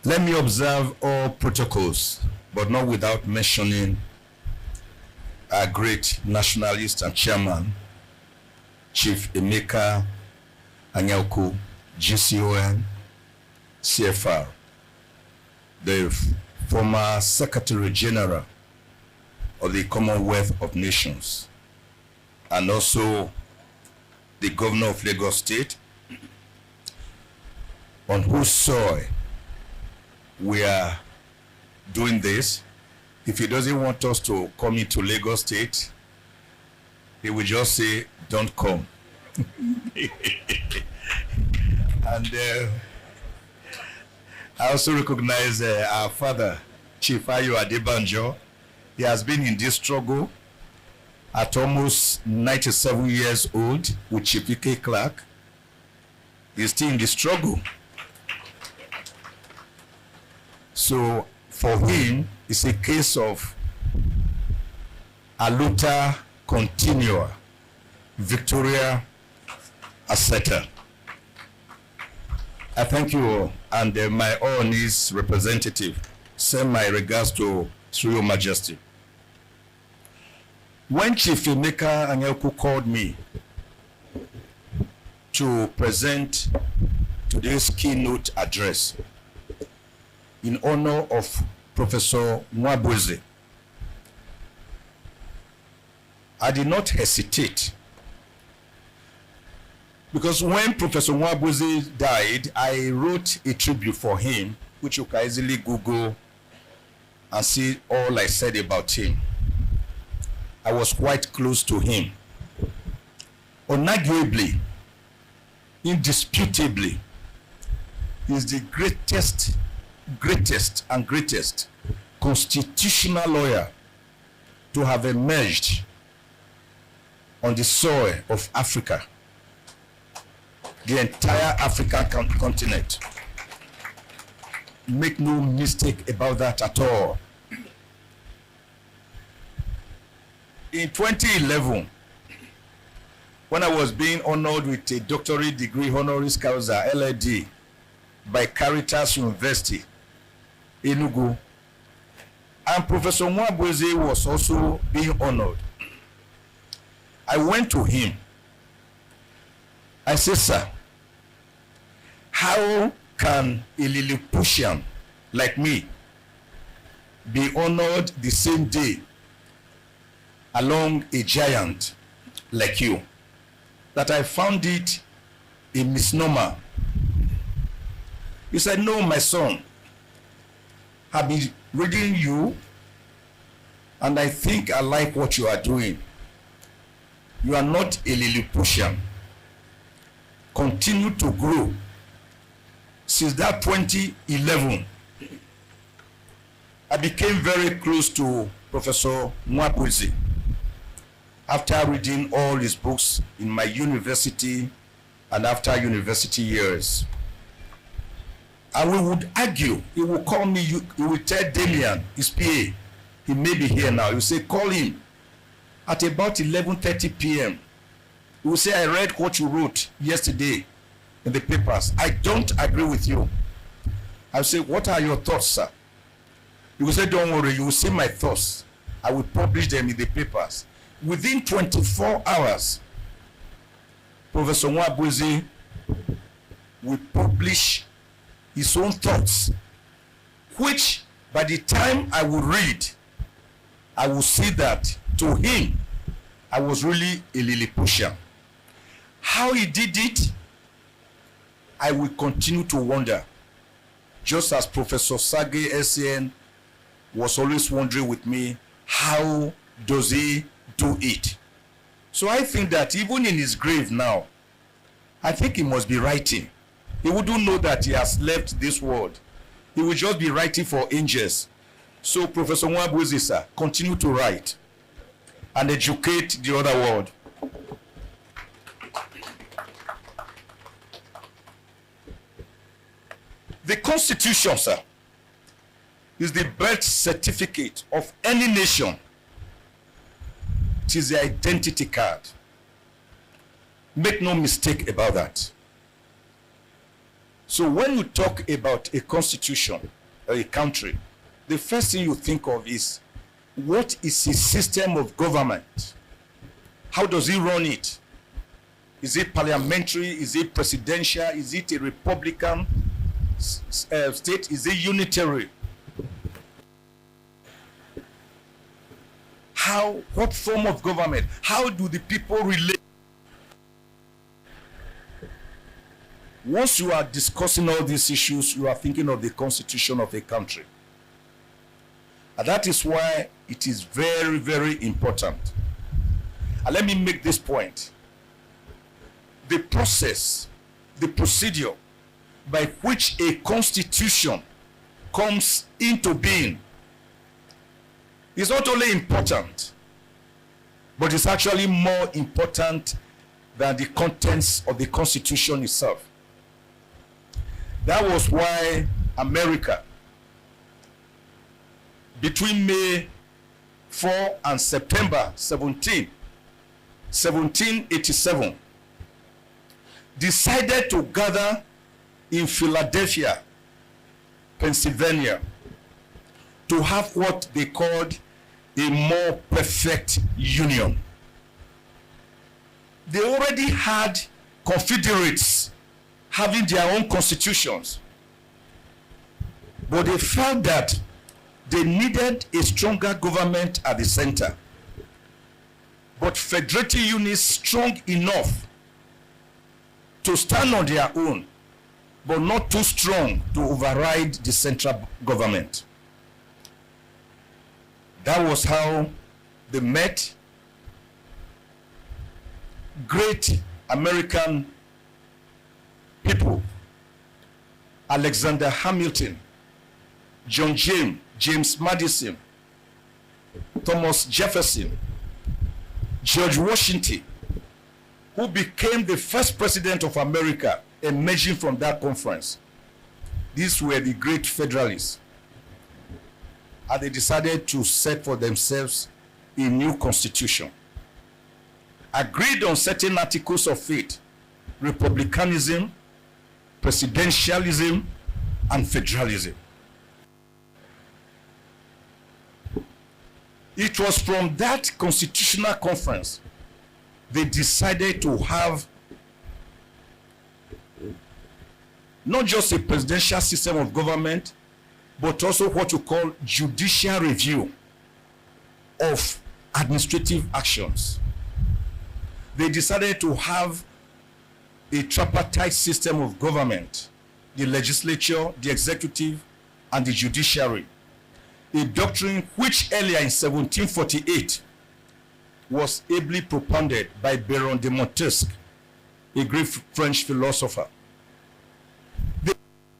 Let me observe all protocols, but not without mentioning our great nationalist and chairman, Chief Emeka Anyaoku, GCON, CFR, the former Secretary General of the Commonwealth of Nations, and also the Governor of Lagos State, on whose soil we are doing this. If he doesn't want us to come into Lagos State, he will just say, don't come. And I also recognize our father, Chief Ayo Adebanjo. He has been in this struggle at almost 97 years old with Chief Ike Clark. He's still in the struggle. So for him, it's a case of aluta continua, Victoria Asceta. I thank you all, and my Oronese representative, send my regards to Your Majesty. When Chief Emeka Anyaoku called me to present today's keynote address in honor of Professor Nwabueze, I did not hesitate, because when Professor Nwabueze died, I wrote a tribute for him, which you can easily Google and see all I said about him. I was quite close to him. Unarguably, indisputably, he is the greatest constitutional lawyer to have emerged on the soil of Africa, the entire African continent. Make no mistake about that at all. In 2011, when I was being honored with a doctorate degree honoris causa, LLD, by Caritas University, Enugu, and Professor Nwabueze was also being honored, I went to him. I said, sir, how can a Lilliputian like me be honored the same day along a giant like you? That I found it a misnomer. He said, no, my son, I've been reading you, and I think I like what you are doing. You are not a Lilliputian. Continue to grow. Since that 2011, I became very close to Professor Nwabueze after reading all his books in my university and after university years. And we would argue. He would call me, he would tell Damian, his PA, he may be here now. He would say, call him at about 11:30 p.m. He would say, I read what you wrote yesterday in the papers. I don't agree with you. I would say, what are your thoughts, sir? He would say, don't worry, you will see my thoughts. I will publish them in the papers. Within 24 hours, Professor Nwabueze will publish his own thoughts, which by the time I will read, I will see that to him, I was really a Lilliputian. How he did it, I will continue to wonder, just as Professor Sage SCN was always wondering with me, how does he do it? So I think that even in his grave now, I think he must be writing. He wouldn't know that he has left this world. He will just be writing for angels. So Professor Nwabueze, sir, continue to write and educate the other world. The Constitution, sir, is the birth certificate of any nation. It is the identity card. Make no mistake about that. So when you talk about a constitution or a country, the first thing you think of is, what is his system of government? How does he run it? Is it parliamentary? Is it presidential? Is it a republican state? Is it unitary? What form of government? How do the people relate? Once you are discussing all these issues, you are thinking of the constitution of a country. And that is why it is very, very important. And let me make this point. The process, the procedure by which a constitution comes into being is not only important, but it's actually more important than the contents of the constitution itself. That was why America, between May 4 and September 1787, decided to gather in Philadelphia, Pennsylvania, to have what they called a more perfect union. They already had confederates having their own constitutions, but they felt that they needed a stronger government at the center, but federative units strong enough to stand on their own, but not too strong to override the central government. That was how they met. Great American people, Alexander Hamilton, John James, James Madison, Thomas Jefferson, George Washington, who became the first president of America, emerging from that conference. These were the great federalists. And they decided to set for themselves a new constitution. Agreed on certain articles of faith: republicanism, presidentialism, and federalism. It was from that constitutional conference they decided to have not just a presidential system of government, but also what you call judicial review of administrative actions. They decided to have a tripartite system of government: the legislature, the executive, and the judiciary. A doctrine which earlier in 1748 was ably propounded by Baron de Montesquieu, a great French philosopher.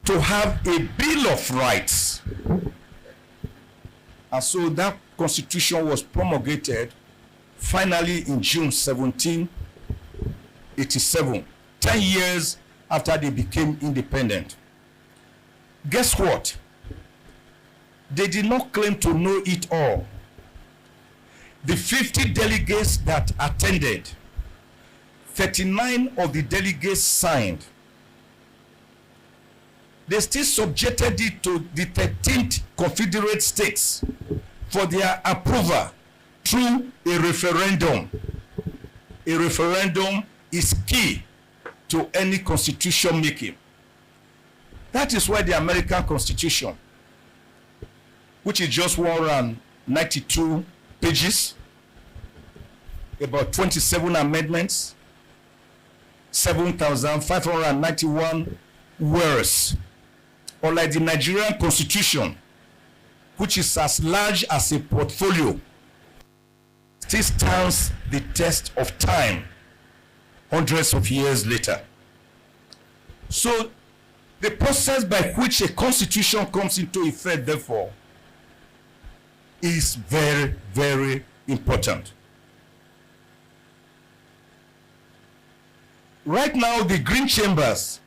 To have a Bill of Rights. And so that constitution was promulgated finally in June 1787, 10 years after they became independent. Guess what? They did not claim to know it all. The 50 delegates that attended, 39 of the delegates signed. They still subjected it to the 13th Confederate States for their approval through a referendum. A referendum is key to any constitution making. That is why the American Constitution, which is just 192 pages, about 27 amendments, 7,591 words, unlike the Nigerian Constitution, which is as large as a portfolio, still stands the test of time hundreds of years later. So the process by which a constitution comes into effect, therefore, is very, very important. Right now, the Green Chambers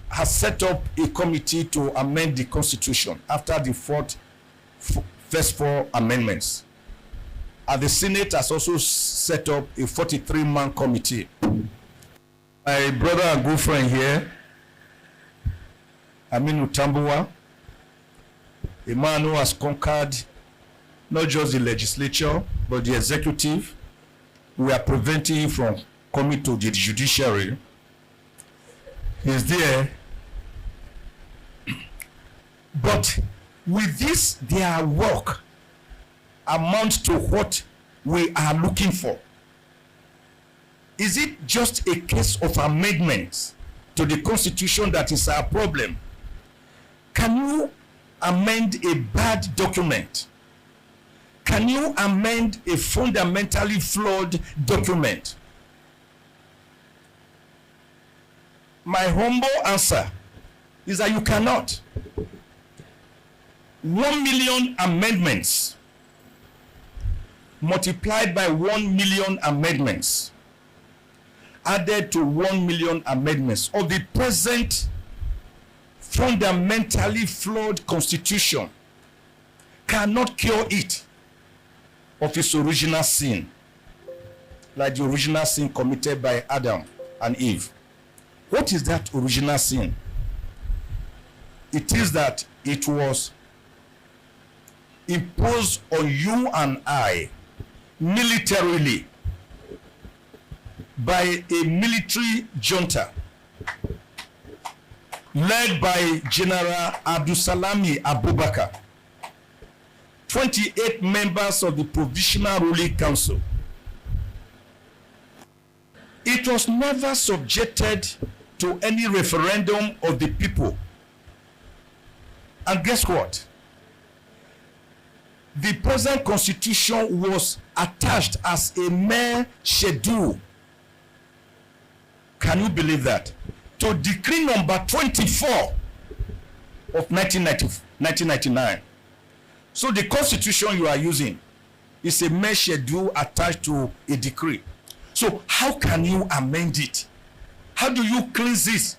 has set up a committee to amend the Constitution after the first four amendments. And the Senate has also set up a 43-man committee My brother and good friend here, Aminu Tambuwa, a man who has conquered not just the legislature, but the executive. We are preventing him from coming to the judiciary. He's there. But with this, their work amounts to what we are looking for. Is it just a case of amendments to the Constitution that is our problem? Can you amend a bad document? Can you amend a fundamentally flawed document? My humble answer is that you cannot. 1 million amendments multiplied by 1 million amendments added to 1 million amendments of the present fundamentally flawed Constitution cannot cure it of its original sin, like the original sin committed by Adam and Eve. What is that original sin? It is that it was imposed on you and I militarily by a military junta led by General Abdusalami Abubakar, 28 members of the Provisional Ruling Council. It was never subjected to any referendum of the people. And guess what? The present Constitution was attached as a mere schedule. Can you believe that? To Decree number 24 of 1999. So the Constitution you are using is a mere schedule attached to a decree. So how can you amend it? How do you cleanse this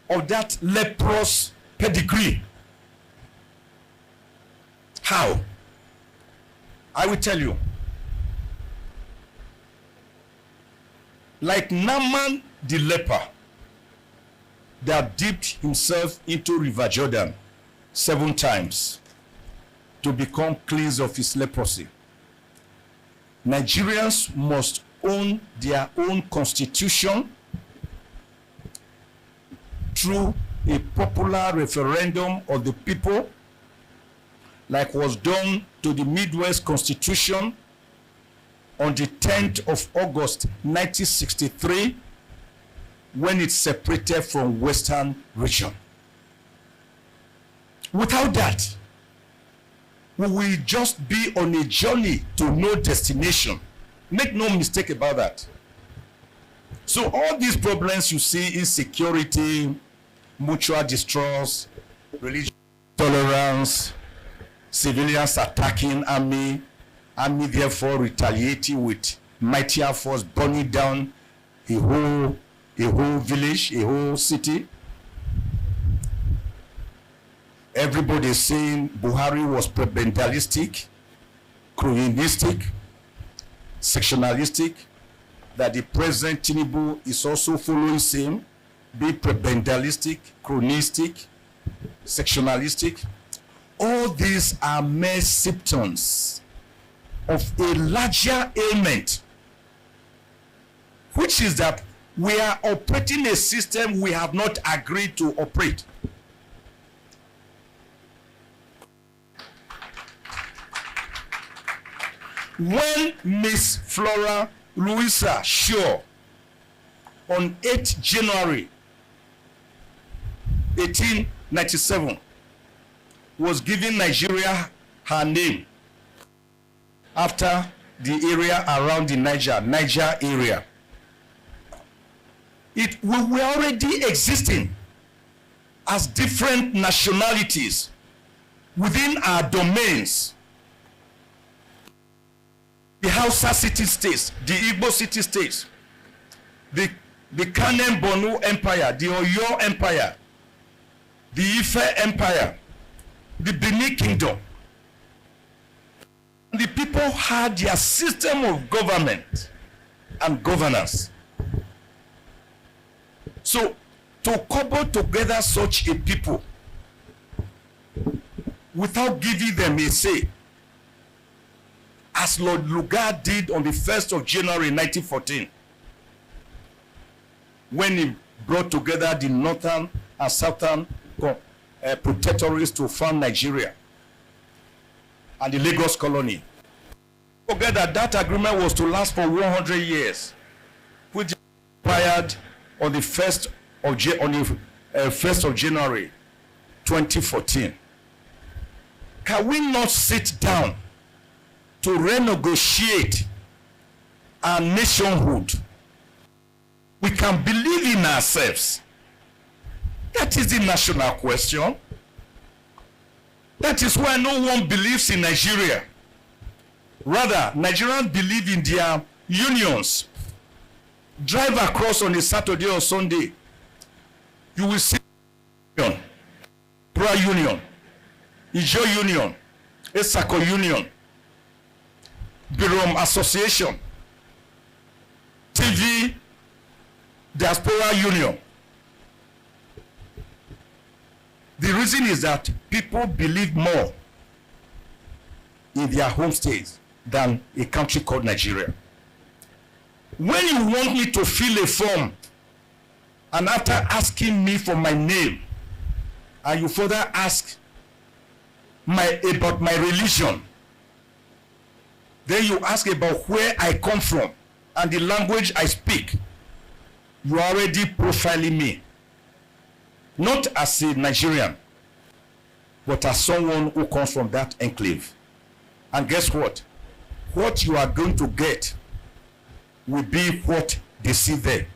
of that leprous pedigree? How? I will tell you. Like Naaman the leper that dipped himself into River Jordan 7 times to become cleansed of his leprosy. Nigerians must own their own constitution through a popular referendum of the people, like was done to the Midwest Constitution on the 10th of August 1963, when it separated from Western region. Without that, we will just be on a journey to no destination. Make no mistake about that. So all these problems you see, insecurity, mutual distrust, religious tolerance, civilians attacking army therefore retaliating with mightier force, burning down a whole village, a whole city. Everybody is saying Buhari was prebendalistic, cronyistic, sectionalistic, that the present Tinubu is also following same, be prebendalistic, chronistic, sectionalistic. All these are mere symptoms of a larger ailment, which is that we are operating a system we have not agreed to operate. When Miss Flora Louisa Shaw on 8 January 1897 was giving Nigeria her name after the area around the Niger area, we were already existing as different nationalities within our domains. The Hausa city-states, the Igbo city-states, the Kanem Borno Empire, the Oyo Empire, the Ife Empire, the Benin Kingdom. The people had their system of government and governance. So to cobble together such a people without giving them a say, as Lord Lugard did on the 1st of January 1914, when he brought together the northern and southern protectorates to found Nigeria and the Lagos colony. Forget that that agreement was to last for 100 years, which expired on the 1st of January 2014. Can we not sit down to renegotiate our nationhood? We can believe in ourselves. That is the national question. That is why no one believes in Nigeria. Rather, Nigerians believe in their unions. Drive across on a Saturday or Sunday, you will see union, Pra Union, Ijo Union, Esako Union, Birom Association, TV, Diaspora Union. The reason is that people believe more in their home states than a country called Nigeria. When you want me to fill a form, and after asking me for my name, and you further ask about my religion, then you ask about where I come from and the language I speak, you are already profiling me. Not as a Nigerian, but as someone who comes from that enclave. And guess what? What you are going to get will be what they see there.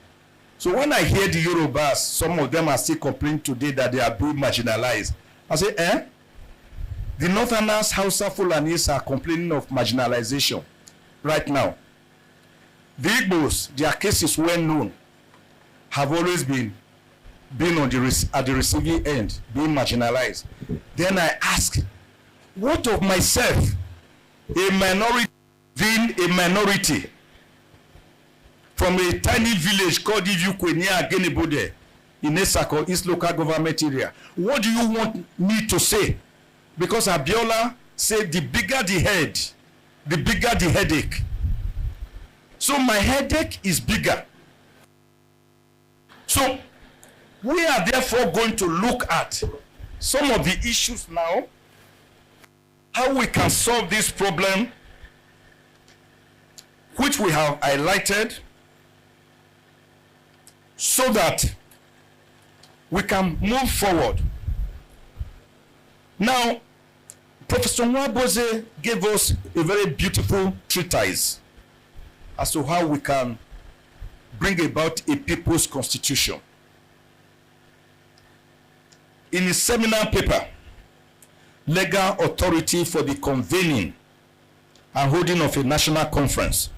So when I hear the Yorubas, some of them are still complaining today that they are being marginalized. I say, The Northerners, Hausa, Fulanis are complaining of marginalization right now. The Igbos, their case is well known, have always been at the receiving end, being marginalized. Then I ask, what of myself, a minority, being a minority from a tiny village called Ivyukwe near Agenibode in Esako, East Local Government Area? What do you want me to say? Because Abiola said the bigger the head, the bigger the headache. So my headache is bigger. So we are therefore going to look at some of the issues now, how we can solve this problem, which we have highlighted, so that we can move forward. Now, Professor Nwabueze gave us a very beautiful treatise as to how we can bring about a people's constitution. In his seminal paper, Legal Authority for the Convening and Holding of a National Conference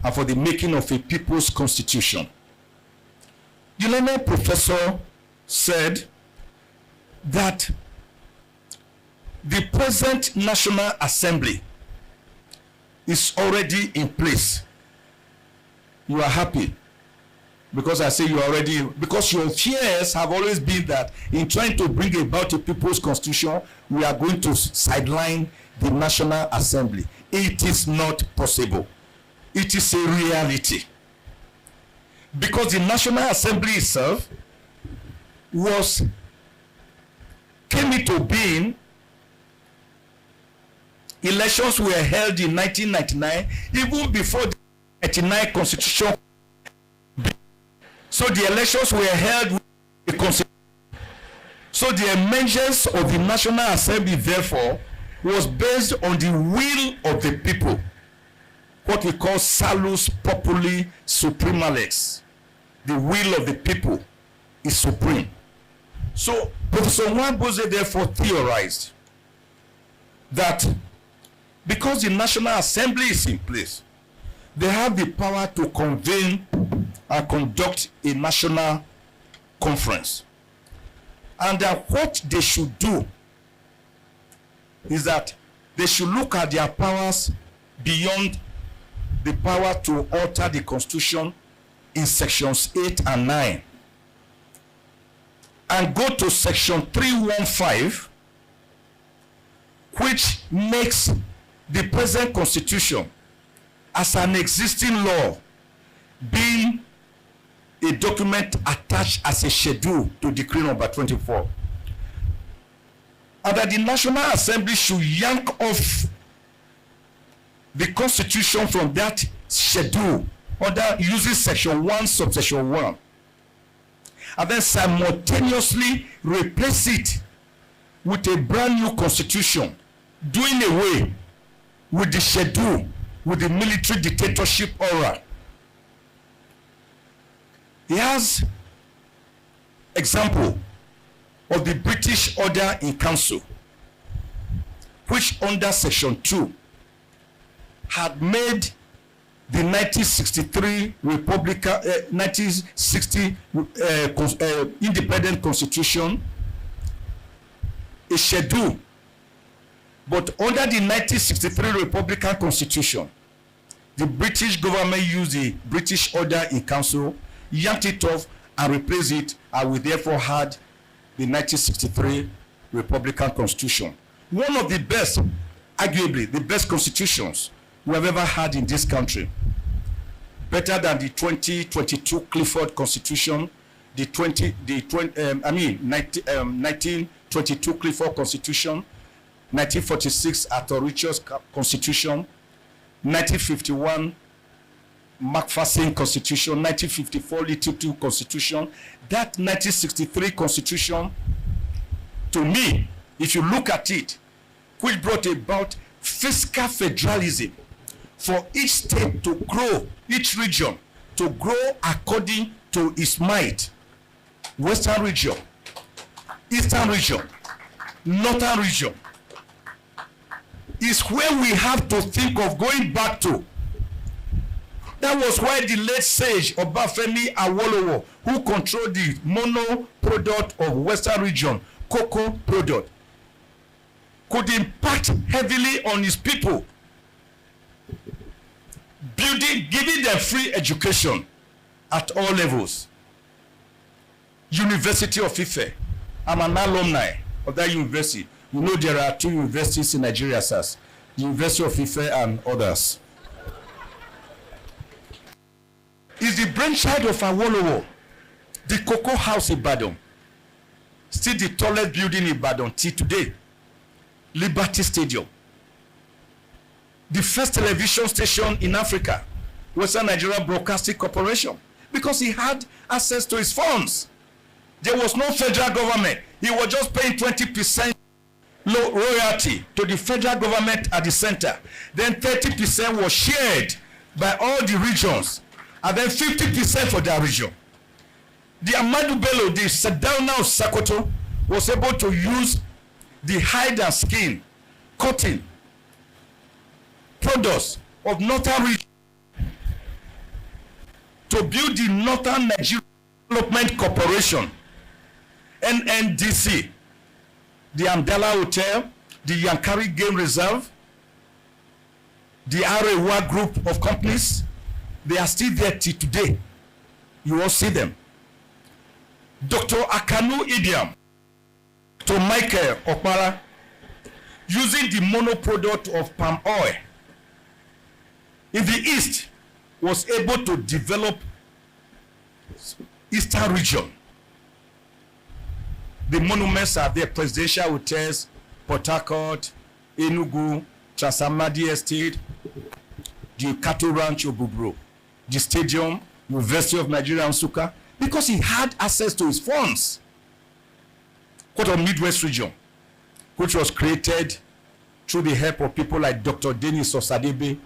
and for the Making of a People's Constitution, the learned professor said that the present National Assembly is already in place. You are happy because I say you are already, because your fears have always been that in trying to bring about a people's constitution, we are going to sideline the National Assembly. It is not possible. It is a reality. Because the National Assembly itself came into being. Elections were held in 1999, even before the 1999 Constitution. So the elections were held with the Constitution. So the emergence of the National Assembly, therefore, was based on the will of the people, what we call salus populi suprema lex. The will of the people is supreme. So Professor Nwabueze therefore theorized that because the National Assembly is in place, they have the power to convene and conduct a national conference. And that what they should do is that they should look at their powers beyond the power to alter the Constitution in sections 8 and 9. and go to section 315, which makes the present constitution as an existing law being a document attached as a schedule to decree number 24. And that the National Assembly should yank off the constitution from that schedule under using section 1 subsection 1, and then simultaneously replace it with a brand new constitution, doing away with the schedule, with the military dictatorship aura. He has example of the British Order in Council, which under section 2 had made the 1963 independent constitution a schedule, but under the 1963 Republican Constitution, the British government used the British Order in Council, yanked it off and replaced it, and we therefore had the 1963 Republican Constitution. One of the best, arguably the best constitutions we have ever had in this country. Better than the 2022 Clifford Constitution, the 1922 Clifford Constitution, 1946 Arthur Richards Constitution, 1951 McPherson Constitution, 1954 Little 2 Constitution. That 1963 Constitution, to me, if you look at it, which brought about fiscal federalism for each state to grow, each region to grow according to its might. Western region, Eastern region, Northern region is where we have to think of going back to. That was why the late sage Obafemi Awolowo, who controlled the mono product of Western region, cocoa product, could impact heavily on his people, giving them free education at all levels. University of Ife, I'm an alumni of that university. You know there are 2 universities in Nigeria, sirs. The University of Ife and others. Is the brainchild of Awolowo. The Cocoa House in Ibadan, still the tallest building in Ibadan till today. Liberty Stadium. The first television station in Africa, Western Nigeria Broadcasting Corporation, because he had access to his funds. There was no federal government. He was just paying 20% royalty to the federal government at the center. Then 30% was shared by all the regions, and then 50% for their region. The Ahmadu Bello, the Sardauna of Sokoto, was able to use the hide and skin, cotton, products of Northern region to build the Northern Nigeria Development Corporation, NNDC, the Amdala Hotel, the Yankari Game Reserve, the Arewa group of companies. They are still there till today. You all see them. Dr. Akanu Idiam to Michael Okpara, using the mono product of palm oil in the East, was able to develop Eastern region. The monuments are there: presidential hotels, Port Harcourt, Enugu, Transamadi Estate, the cattle ranch Obubro, the stadium, University of Nigeria Nsukka, because he had access to his funds. What of Midwest region, which was created through the help of people like Dr. Denis Osadebe,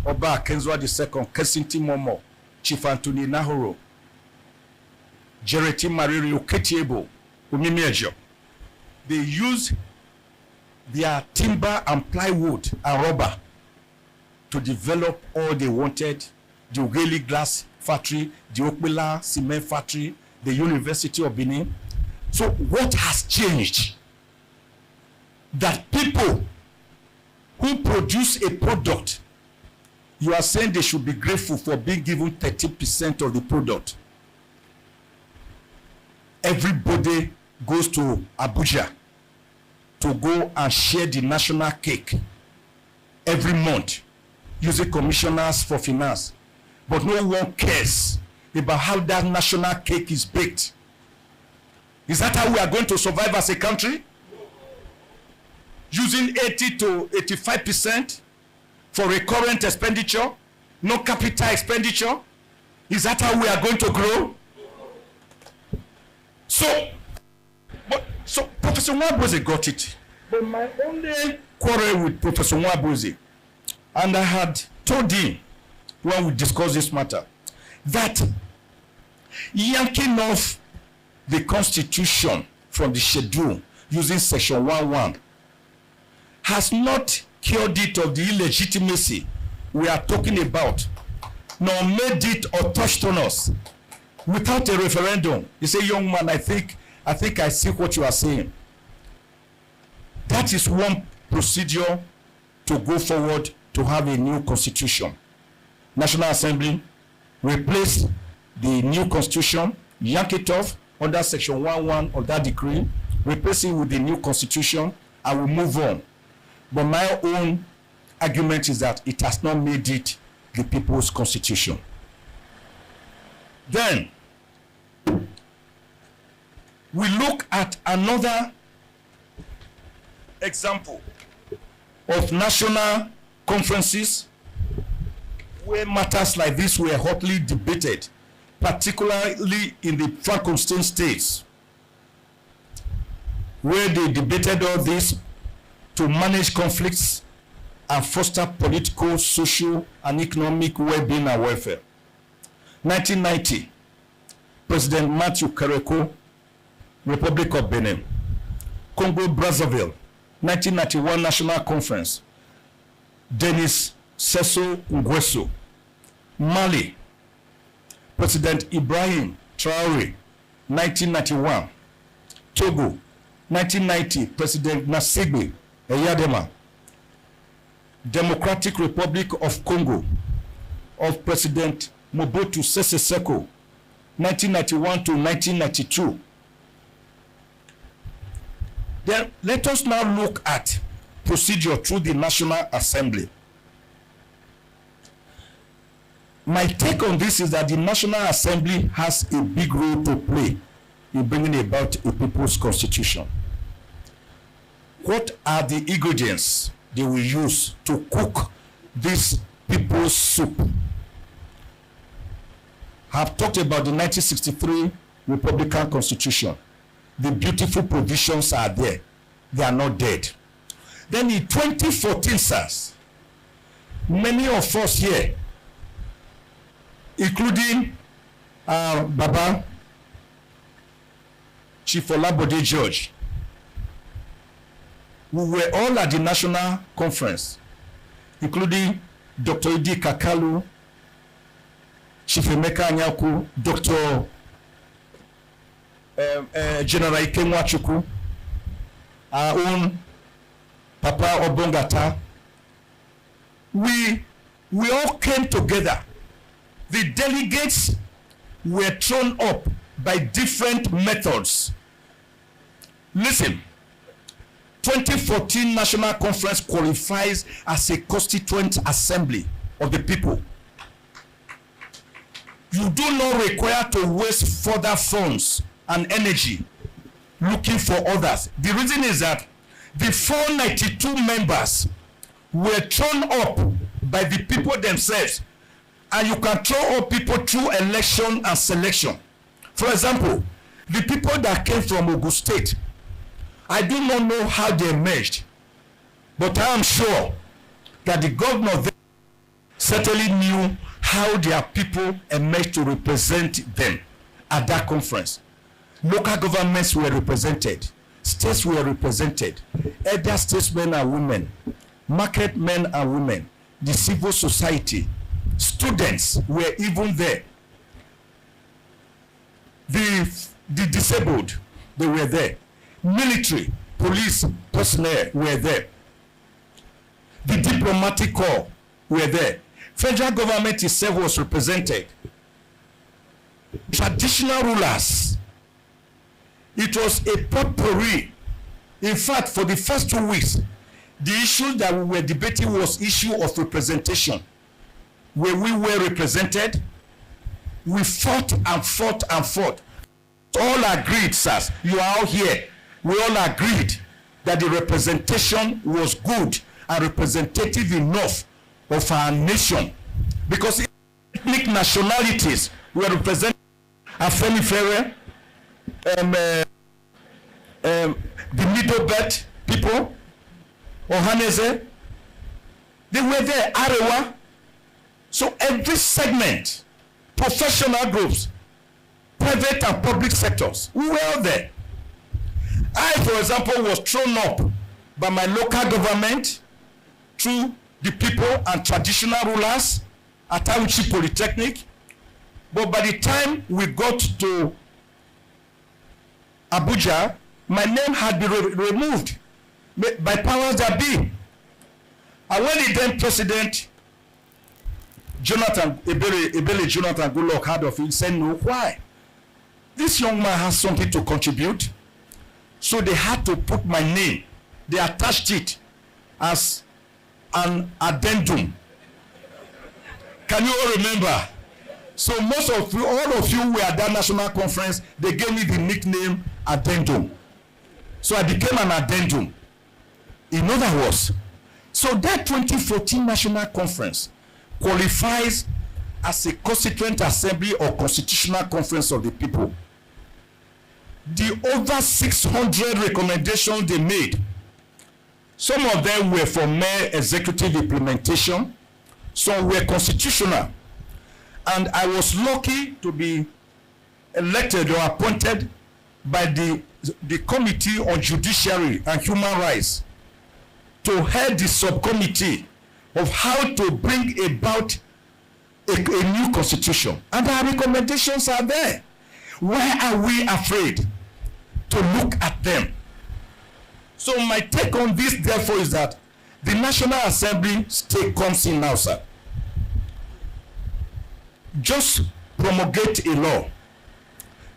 Oba Akenzwa II, Kensington Momo, Chief Anthony Nahoro, Jereti Mariri Oketiebo, Umimiejo. They used their timber and plywood and rubber to develop all they wanted: the Ugeli glass factory, the Okpela cement factory, the University of Benin. So what has changed? That people who produce a product, you are saying they should be grateful for being given 30% of the product. everybody goes to Abuja to go and share the national cake every month using commissioners for finance. But no one cares about how that national cake is baked. Is that how we are going to survive as a country? Using 80 to 85% for recurrent expenditure, no capital expenditure? Is that how we are going to grow? So Professor Nwabueze got it. But my only quarrel with Professor Nwabueze, and I had told him when we discussed this matter, that yanking off the Constitution from the schedule using Section 11 has not cured it of the illegitimacy we are talking about, nor made it or touched on us without a referendum. You say, young man, I think I see what you are saying. That is one procedure to go forward to have a new constitution. National Assembly, replace the new constitution, yank it off under Section 11 of that decree, replace it with the new constitution, and we move on. But my own argument is that it has not made it the people's constitution. Then we look at another example of national conferences where matters like this were hotly debated, particularly in the Francophone states, where they debated all this to manage conflicts and foster political, social, and economic well-being and welfare. 1990, President Matthew Kareko, Republic of Benin. Congo Brazzaville, 1991 National Conference, Denis Sassou Nguesso. Mali, President Ibrahim Traoré, 1991. Togo, 1990, President Gnassingbé Eyadema. Democratic Republic of Congo, of President Mobutu Sese Seko, 1991 to 1992. Then let us now look at procedure through the National Assembly. My take on this is that the National Assembly has a big role to play in bringing about a people's constitution. What are the ingredients they will use to cook this people's soup? I have talked about the 1963 Republican Constitution. The beautiful provisions are there. They are not dead. Then in 2014, sirs, many of us here, including Baba, Chief Olabode George, we were all at the national conference, including Dr. Idi Kakalu, Chief Emeka Anyaku, Dr. General Ike Nwachukwu, our own Papa Obongata. We all came together. The delegates were thrown up by different methods. Listen, 2014 National Conference qualifies as a constituent assembly of the people. You do not require to waste further funds and energy looking for others. The reason is that the 492 members were thrown up by the people themselves, and you can throw up people through election and selection. For example, the people that came from Ogun State, I do not know how they emerged, but I am sure that the governor there certainly knew how their people emerged to represent them at that conference. Local governments were represented, states were represented, elder statesmen and women, market men and women, the civil society, students were even there. The disabled, they were there. Military, police personnel were there. The diplomatic corps were there. Federal government itself was represented. Traditional rulers It was a potpourri. In fact, for the first 2 weeks, the issue that we were debating was issue of representation. Where we were represented, we fought and fought and fought. All agreed, sirs, you are all here. We all agreed that the representation was good and representative enough of our nation, because ethnic nationalities were represented. Afenifere, the Middle Belt people, Ohaneze, they were there, Arewa. So every segment, professional groups, private and public sectors, we were all there. I, for example, was thrown up by my local government through the people and traditional rulers at Auchi Polytechnic. But by the time we got to Abuja, my name had been removed by powers that be. And when the then president, Ebele Jonathan Goodluck, heard of it, said, no, why? This young man has something to contribute. So they had to put my name. They attached it as an addendum. Can you all remember? So most of you, all of you were at that national conference, they gave me the nickname addendum. So I became an addendum. In other words, so that 2014 national conference qualifies as a constituent assembly or constitutional conference of the people. The over 600 recommendations they made, some of them were for mere executive implementation, some were constitutional. And I was lucky to be elected or appointed by the Committee on Judiciary and Human Rights to head the subcommittee of how to bring about a new constitution. And our recommendations are there. Why are we afraid to look at them? So my take on this, therefore, is that the National Assembly stake comes in now, sir. Just promulgate a law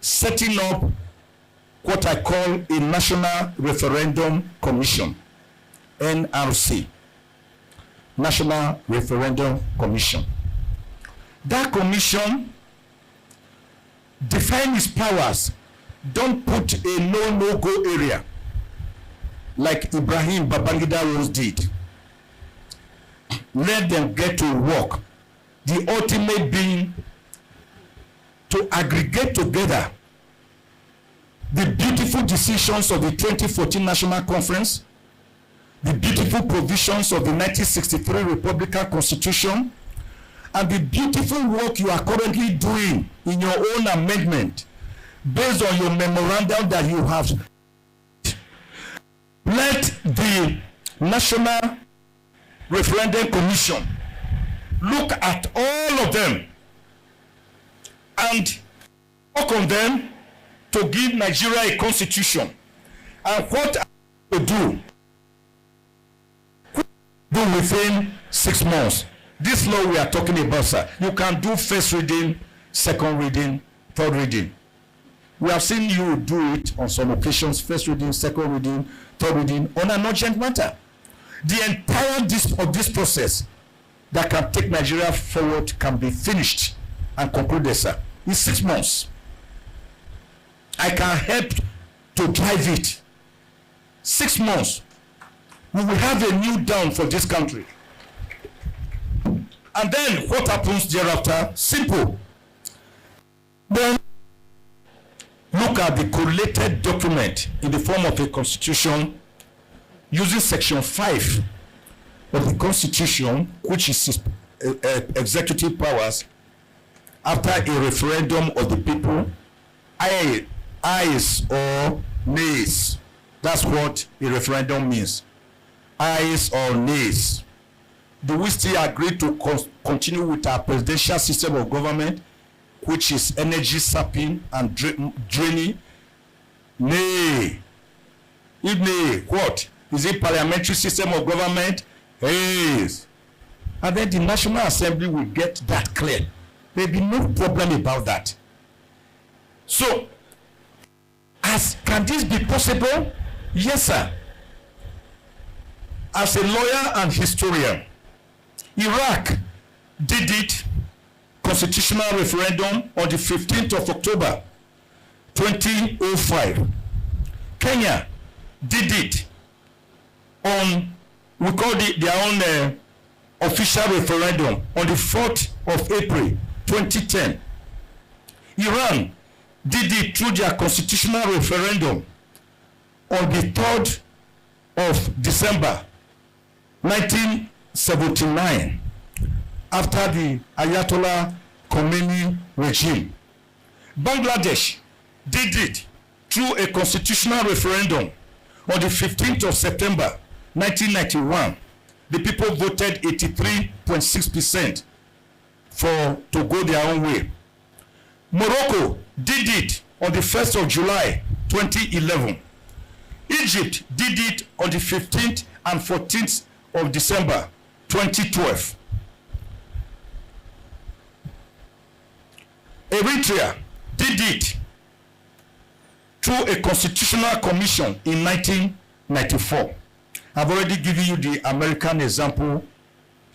setting up what I call a National Referendum Commission, NRC, National Referendum Commission. That commission define its powers. Don't put a no-go area like Ibrahim Babangida once did. Let them get to work. The ultimate being to aggregate together the beautiful decisions of the 2014 National Conference, the beautiful provisions of the 1963 Republican Constitution, and the beautiful work you are currently doing in your own amendment based on your memorandum that you have. Let the National Referendum Commission look at all of them and work on them to give Nigeria a constitution. And what to do within 6 months. This law we are talking about, sir, you can do first reading, second reading, third reading. We have seen you do it on some occasions, first reading, second reading, third reading, on an urgent matter. The entire of this process that can take Nigeria forward can be finished and concluded, sir, in 6 months. I can help to drive it. 6 months. We will have a new dawn for this country. And then what happens thereafter? Simple. Then look at the collated document in the form of a constitution using section 5 of the constitution, which is executive powers, after a referendum of the people, ayes or nays. That's what a referendum means. Ayes or nays. Do we still agree to continue with our presidential system of government, which is energy sapping and draining? Nay. If nay, what? Is it parliamentary system of government? Yes. And then the National Assembly will get that clear. There will be no problem about that. So, as can Can this be possible? Yes, sir. As a lawyer and historian, Iraq did it, constitutional referendum, on the 15th of October 2005. Kenya did it on, we call it their own official referendum on the 4th of April 2010. Iran did it through their constitutional referendum on the 3rd of December 1979, after the Ayatollah Khomeini regime. Bangladesh did it through a constitutional referendum on the 15th of September 1991. The people voted 83.6% to go their own way. Morocco did it on the 1st of July 2011. Egypt did it on the 15th and 14th of December 2012. Eritrea did it through a constitutional commission in 1994. I've already given you the American example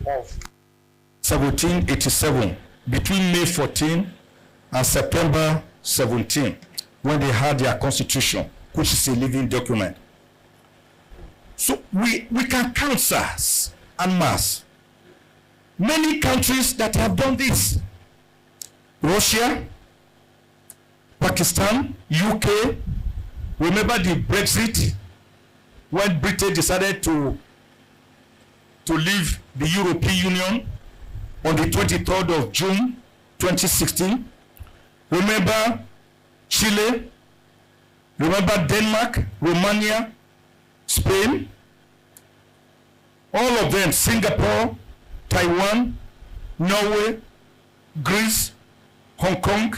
of 1787, between May 14 and September 17, when they had their constitution, which is a living document. So we can count, sirs, en masse. Many countries that have done this: Russia, Pakistan, UK. Remember the Brexit, when Britain decided to leave the European Union on the 23rd of June 2016. Remember Chile. Remember Denmark, Romania, Spain. All of them, Singapore, Taiwan, Norway, Greece, Hong Kong,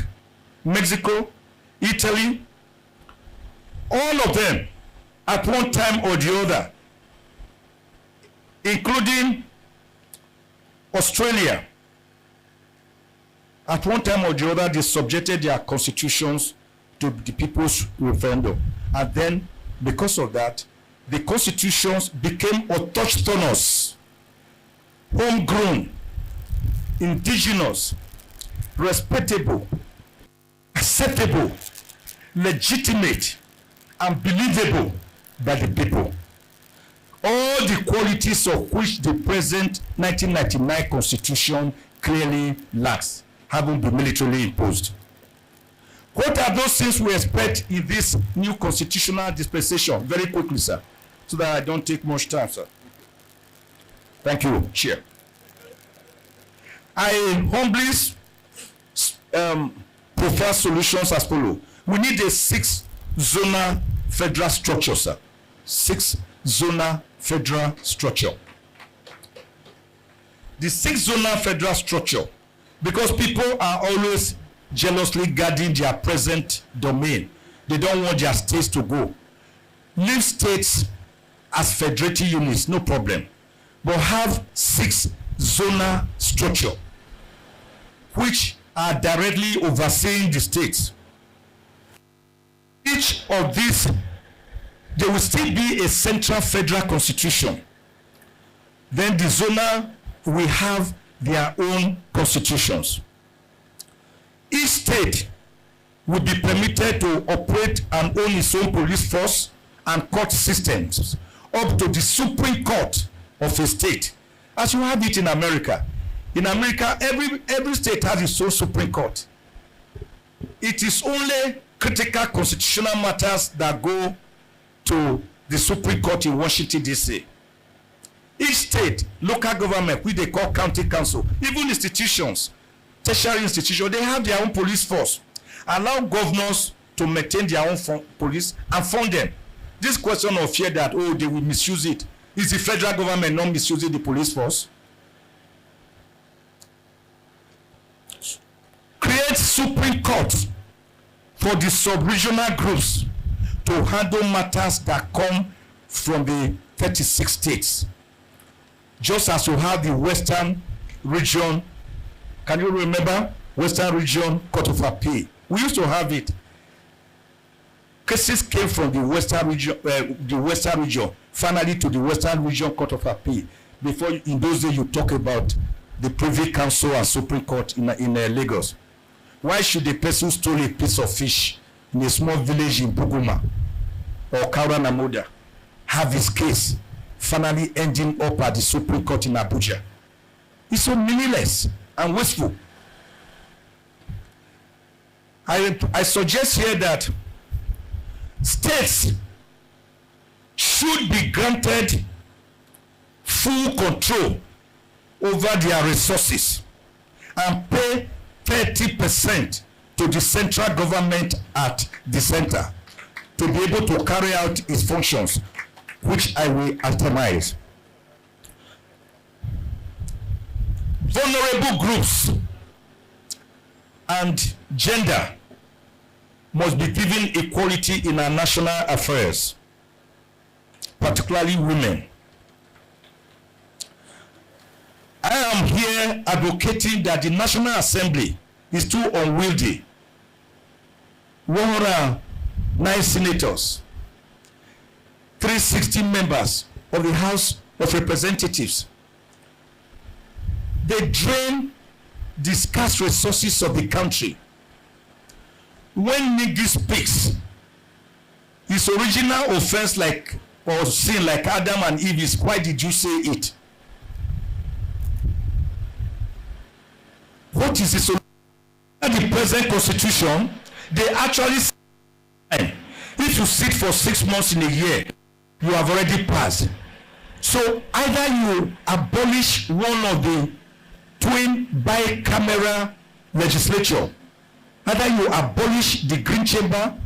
Mexico, Italy. All of them at one time or the other, including Australia, at one time or the other, they subjected their constitutions to the people's referendum. And then, because of that, the constitutions became autochthonous, homegrown, indigenous, respectable, acceptable, legitimate, and believable by the people. All the qualities of which the present 1999 constitution clearly lacks, having been militarily imposed. What are those things we expect in this new constitutional dispensation? Very quickly, sir, so that I don't take much time, sir. Thank you, Chair. I humbly prefer solutions as follows. We need a 6-zonal federal structure, sir. 6-zonal federal structure. The 6-zonal federal structure, because people are always jealously guarding their present domain. They don't want their states to go. Leave states as federated units, no problem. But have 6-zonal structure, which are directly overseeing the states. Each of these, there will still be a central federal constitution. Then the zonal will have their own constitutions. Each state will be permitted to operate and own its own police force and court systems up to the Supreme Court of a state, as you have it in America. In America, every state has its own Supreme Court. It is only critical constitutional matters that go to the Supreme Court in Washington, D.C. Each state, local government, which they call county council, even institutions, tertiary institutions, they have their own police force. Allow governors to maintain their own police and fund them. This question of fear that, oh, they will misuse it. Is the federal government not misusing the police force? Create Supreme Courts for the sub-regional groups to handle matters that come from the 36 states. Just as you have the Western Region, can you remember Western Region Court of Appeal? We used to have it. Cases came from the Western region, finally to the Western Region Court of Appeal. Before, in those days, you talk about the Privy Council and Supreme Court in Lagos. Why should the person who stole a piece of fish in a small village in Buguma or Kaura Namoda have his case finally ending up at the Supreme Court in Abuja? It's so meaningless and wasteful. I suggest here that states should be granted full control over their resources and pay 30% to the central government at the center to be able to carry out its functions, which I will itemize. Vulnerable groups and gender must be given equality in our national affairs, particularly women. I am here advocating that the National Assembly is too unwieldy. 109 senators, 360 members of the House of Representatives. They drain the scarce resources of the country. When Nigi speaks, his original offense or sin like Adam and Eve is, why did you say it? What is the solution? The present constitution, they actually say, if you sit for 6 months in a year, you have already passed. So either you abolish one of the twin bicameral legislature, either you abolish the green chamber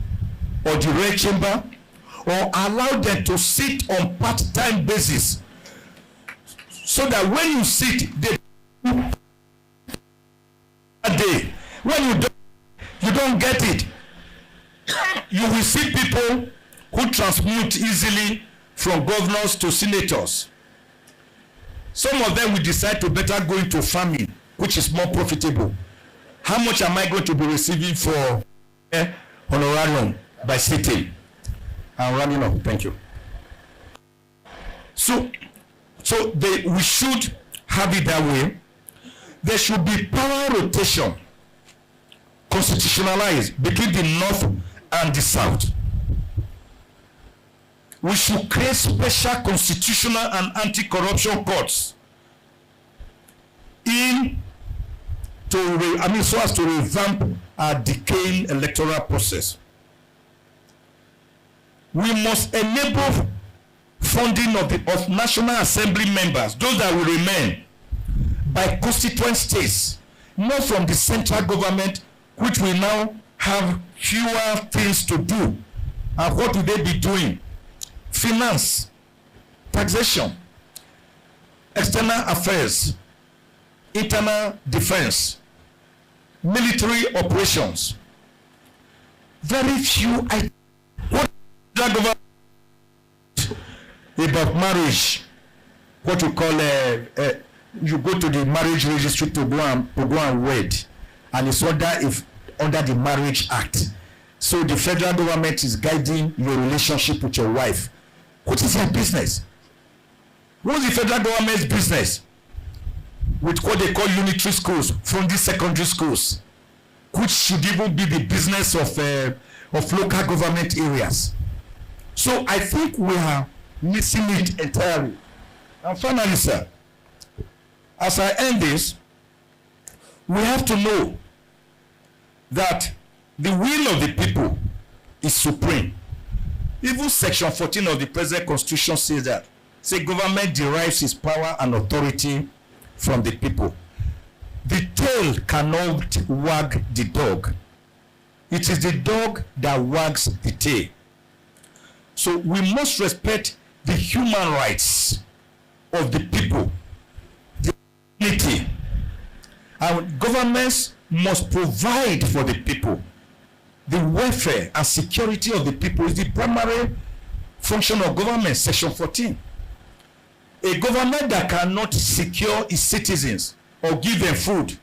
or the red chamber, or allow them to sit on part-time basis, so that when you sit, day, when you don't get it, you will see people who transmute easily from governors to senators. Some of them will decide to better go into farming, which is more profitable. How much am I going to be receiving for honorarium by sitting? I'm running up. Thank you. So we should have it that way. There should be power rotation constitutionalized between the North and the South. We should create special constitutional and anti-corruption courts so as to revamp our decaying electoral process. We must enable funding of National Assembly members, those that will remain, by constituent states, not from the central government, which will now have fewer things to do. And what will they be doing? Finance, taxation, external affairs, internal defense, military operations. Very few what the government about marriage, what you call you go to the marriage registry to go and wed, and it's under the Marriage Act. So the federal government is guiding your relationship with your wife. What is your business? What is the federal government's business with what they call unitary schools from these secondary schools, which should even be the business of local government areas? So I think we are missing it entirely. And finally, sir, as I end this, we have to know that the will of the people is supreme. Even Section 14 of the present Constitution says that. Say government derives its power and authority from the people. The tail cannot wag the dog. It is the dog that wags the tail. So we must respect the human rights of the people, the unity. Our governments must provide for the people. The welfare and security of the people is the primary function of government, Section 14. A government that cannot secure its citizens or give them food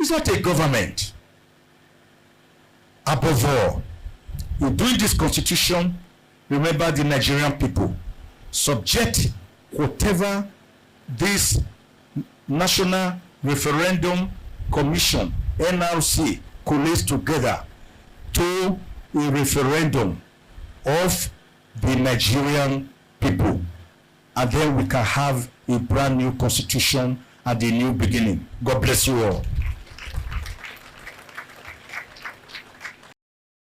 is not a government. Above all, in doing this constitution, remember the Nigerian people. Subject whatever this National Referendum Commission, NRC, collates together to a referendum of the Nigerian people. And then we can have a brand new constitution and a new beginning. God bless you all.